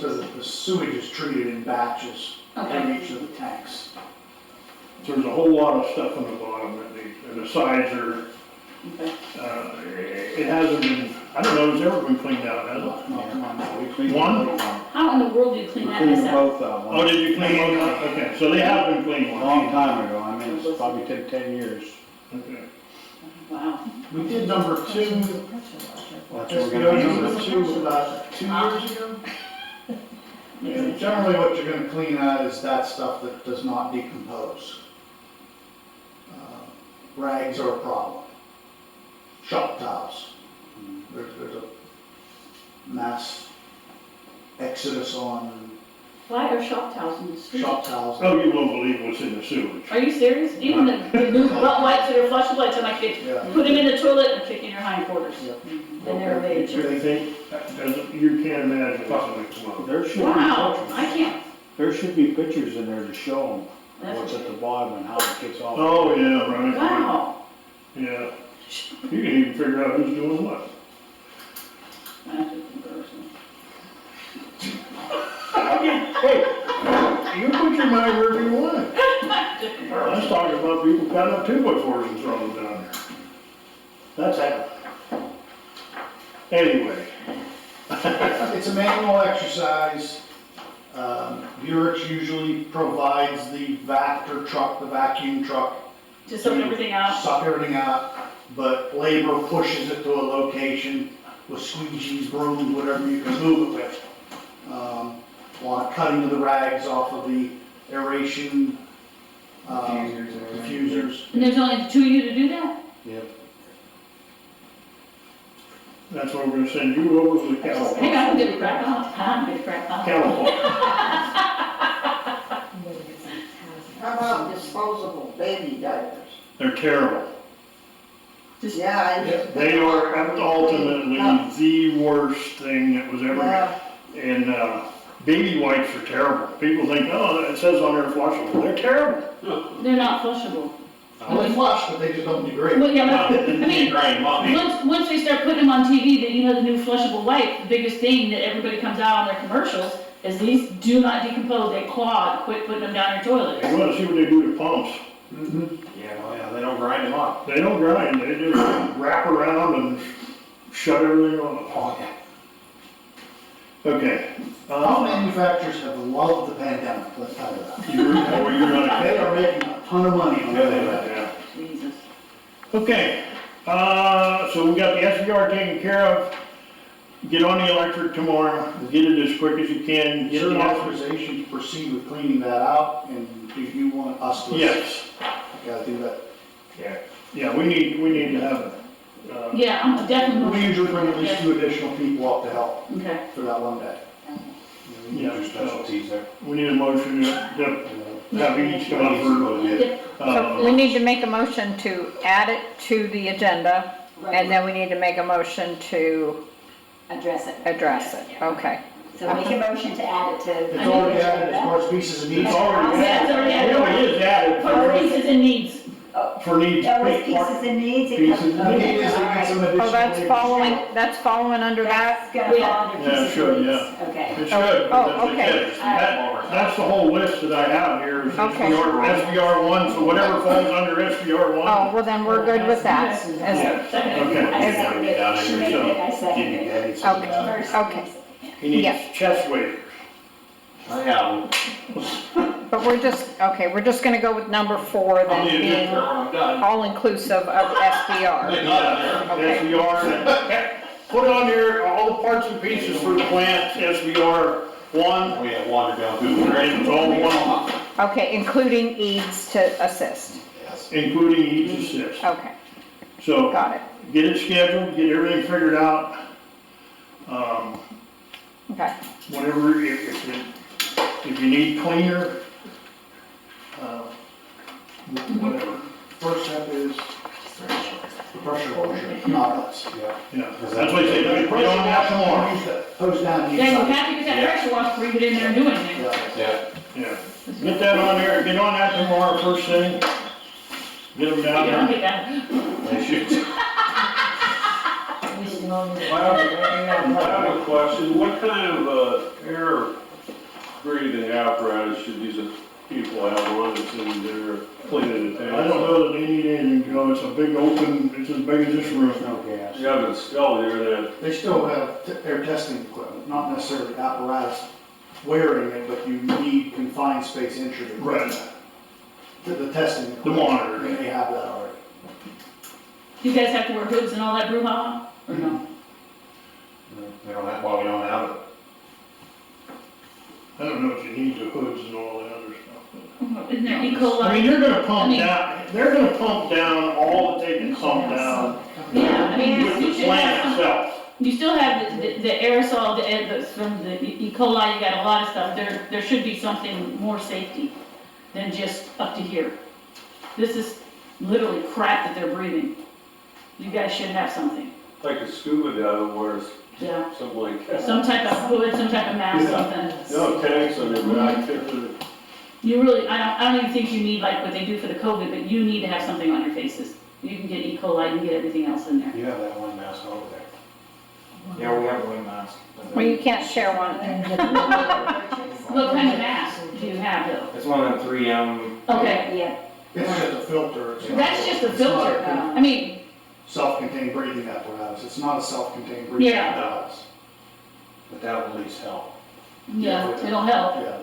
J: So the sewage is treated in batches
F: Okay.
J: in each of the tanks.
A: There's a whole lot of stuff on the bottom that needs, and the sides are,
F: Okay.
A: it hasn't been, I don't know, it's ever been cleaned out, has it?
B: Not to my knowledge. We cleaned
A: One?
B: both of them.
F: How in the world do you clean
B: We
F: that
B: cleaned
F: mess
B: them
F: out?
B: both out.
A: Oh, did you clean one out? Okay, so they have been cleaned
B: A
A: one.
B: long time ago, I mean, it's probably 10 years.
A: Okay.
F: Wow.
J: We did number 2,
B: That's what we're
J: SBR
B: gonna
J: number
B: use.
J: 2 about 2 years ago. And generally what you're gonna clean out is that stuff that does not decompose. Rags are a problem. Shop towels. There's a mass exodus on
F: Why are shop towels in the street?
J: shop towels.
A: Oh, you won't believe what's in the sewage.
F: Are you serious? Even the new butt wipes that are flushable, I tell my kids,
J: Yeah.
F: put them in the toilet and kick in your hindquarters.
J: Yep.
F: And they're made.
A: They think, you can't imagine what's in the smoke.
B: There should be
F: Wow,
B: pictures.
F: I can't.
B: There should be pictures in there to show them what's
F: That's,
B: at the bottom and how it gets off.
A: Oh, yeah, right.
F: wow.
A: Yeah. You can even figure out who's doing what.
F: That's embarrassing.
A: Hey, you put your mind wherever you want.
F: Just
A: I was
F: embarrassing.
A: talking about people cutting up 2x4s and throwing them down there. That's happening. Anyway.
J: It's a manual exercise. Burex usually provides the Vector truck, the vacuum truck,
F: To suck everything out.
J: suck everything out, but labor pushes it to a location with squeegees, brooms, whatever you can move it with. On cutting of the rags off of the aeration diffusers.
F: And there's only 2 of you to do that?
B: Yep.
A: That's why we're gonna send you over to the
F: Hang
A: cattle.
F: on, I'm gonna crack on. I'm gonna crack on.
A: Cattle.
D: How about disposable baby diapers?
A: They're terrible.
D: Yeah, I.
A: They are ultimately the worst thing that was ever,
D: Yeah,
A: and, baby wipes are terrible. People think, oh, it says on there flushable. They're terrible.
F: They're not flushable.
J: well, they flush, but they just don't degrade.
F: Well, yeah, but, I
I: You
F: mean,
I: grind them up.
F: once they start putting them on TV, that you know the new flushable wipe, the biggest thing that everybody comes out on their commercials is these do not decompose, they clog, quit putting them down your toilet.
A: You wanna see what they do to pumps.
G: Yeah.
I: Oh, yeah, they don't grind them up.
A: They don't grind, they just wrap around and shut everything off.
I: Oh, yeah.
A: Okay.
J: All manufacturers have loved the pandemic, let's tell you that.
A: You're gonna,
J: They are making a ton of money on
A: yeah, they
J: that.
A: are, yeah.
F: Jesus.
A: Okay, so we got the SVR taken care of. Get on the electric tomorrow, get it as quick as you can.
J: Is
A: Get
J: there an
A: the
J: authorization to proceed with cleaning that out, and do you want us to?
A: Yes,
J: Gotta do that.
G: Yeah.
A: yeah, we need to have
F: Yeah, I'm definitely.
J: We usually bring at least
F: Yeah.
J: 2 additional people up to help
F: Okay.
J: for that one day.
A: Yeah,
I: Your specialties there.
A: we need a motion to have each come up for,
E: So we need to make a motion to add it to the agenda, and then we need to make a motion to
H: Address it.
E: address it, okay.
H: So make a motion to add it to.
J: It's already added as far as pieces of needs.
A: it's already
F: Yeah, it's already
A: added, it
F: added.
A: really is added
F: For pieces and needs.
A: for needs.
H: That was pieces and needs. It
A: Pieces
H: comes-
A: and
J: We
H: okay,
J: need is
H: all
J: to get
H: right.
J: some additional.
E: Oh, that's
J: labor.
E: following under that?
H: That's gonna
F: Yeah.
H: fall under
A: Yeah,
H: pieces
A: sure,
H: and needs.
A: yeah.
H: Okay.
A: It should,
E: Oh,
A: that's
E: okay.
A: it. That's the whole list that I have here, is
E: Okay.
A: SBR 1, so whatever falls under SBR 1.
E: Oh, well then we're good with that. As-
A: Okay.
H: I seconded it. She made it, I seconded it. First,
E: Okay.
A: He needs
E: Yeah.
A: chest waders.
I: I have them.
E: But we're just gonna go with number 4
I: I'll
E: then
I: need a new
E: being
I: pair when I'm done.
E: all-inclusive of SBR.
I: They're not on there.
E: Okay.
A: SBR, put on there all the parts and pieces for the plant, SBR 1,
I: We have water down through the drain.
A: it's all one,
E: Okay, including EADS to assist.
I: Yes.
A: including each assist.
E: Okay,
A: So,
E: got it.
A: get it scheduled, get everything figured out.
E: Okay,
A: Whatever, if you need cleaner, whatever,
J: First step is the pressure washer, not us.
A: yeah, that's what I say, get on that tomorrow.
J: Use that hose down the
F: Yeah, you
J: inside.
F: have to get that pressure wash before you get in there and do anything.
J: Yeah.
I: Yeah.
A: Yeah, get that on there, get on that tomorrow first thing. Get them
F: You
A: down
F: don't
A: there.
F: get that.
I: They should.
C: I have a question, what kind of, air breathing apparatus should these people have on that's in there cleaning the tanks?
A: I don't know that they need anything, you know, it's a big open, it's as big as this room.
B: No gas.
C: Yeah, but still, you're in that,
J: They still have air testing equipment, not necessarily apparatus wearing it, but you need confined space entry. to
A: Right.
J: The testing.
A: The monitor.
J: And they have that already.
F: You guys have to wear hoods and all that brouhaha, or no?
I: They don't have, well, we don't have it.
A: I don't know if you need the hoods and all that other stuff.
F: Isn't there E. coli?
A: I mean, they're gonna
F: I
A: pump
F: mean-
A: down, they're gonna pump down all that they can pump down
F: Yeah, I mean,
A: with
F: you
A: the
F: should
A: plant
F: have some,
A: itself.
F: you still have the aerosol, from the E. coli, you got a lot of stuff, there should be something more safety than just up to here. This is literally crap that they're breathing. You guys should have something,
C: like a scuba diver wears
F: yeah,
C: something like that.
F: some type of hood, some type of mask,
C: Yeah.
F: something.
C: No tanks on their back,
F: You really, I don't even think you need like what they do for the COVID, but you need to have something on your faces. You can get E. coli, you can get everything else in there.
I: You have that one mask over there.
G: Yeah, we have a wind mask.
E: well, you can't share one.
F: What kind of mask do you have though?
G: It's one of the 3M.
F: Okay,
H: Yeah.
J: It's just a filter. It's not-
F: that's just a
J: it's not
F: filter, I mean,
J: Self-contained breathing apparatus. It's not a self-contained breathing
F: Yeah.
J: apparatus.
I: But that will at least help.
F: yeah, it'll help.
J: Yeah.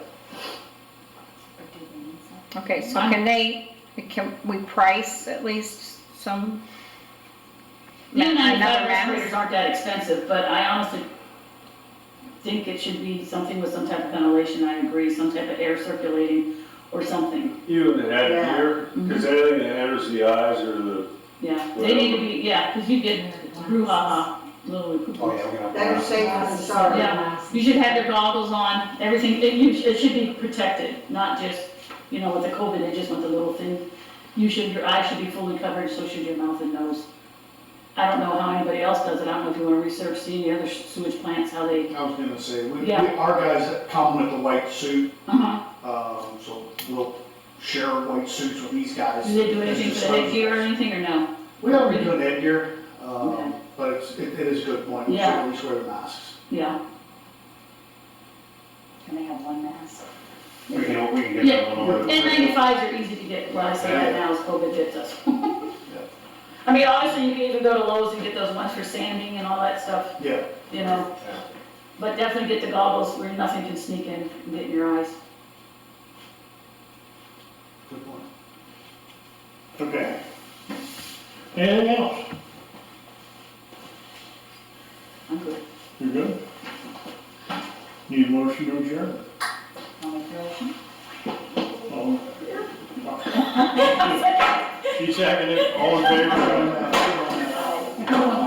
E: Okay, so can we price at least some?
F: N95
E: another
F: respirators
E: mask?
F: aren't that expensive, but I honestly think it should be something with some type of ventilation, I agree, some type of air circulating or something.
C: even the headgear, because anything that enters the eyes or the,
F: Yeah, they need to be, yeah, because you get brouhaha, literally.
I: Oh, yeah, we're gonna.
D: Better safe than sorry.
F: Yeah, you should have your goggles on, everything, it should be protected, not just, with the COVID, they just want the little thing. Your eyes should be fully covered, so should your mouth and nose. I don't know how anybody else does it, I don't know if you want to research, see any other sewage plants, how they,
J: I was gonna say,
F: Yeah.
J: our guys that come with the white suit,
F: uh-huh.
J: so we'll share white suits with these guys.
F: Do they do anything for the headgear or anything, or no?
J: We don't really do an headgear,
F: Okay.
J: but it is a good point. We should
F: Yeah.
J: at least wear the masks.
F: Yeah,
H: Can they have one mask?
I: We can get
F: Yeah.
I: that one over.
F: N95s are easy to get, well, I say that now as COVID hits us. I mean, obviously, you can even go to Lowe's and get those ones for sanding and all that stuff,
J: Yeah.
F: Yeah. But definitely get the goggles where nothing can sneak in and get in your eyes.
J: Good point.
A: Okay. Anything else?
F: I'm good.
A: You're good? Need a motion to adjourn?
H: I'll make a motion.
A: All- She seconded, all in favor?
F: Going home.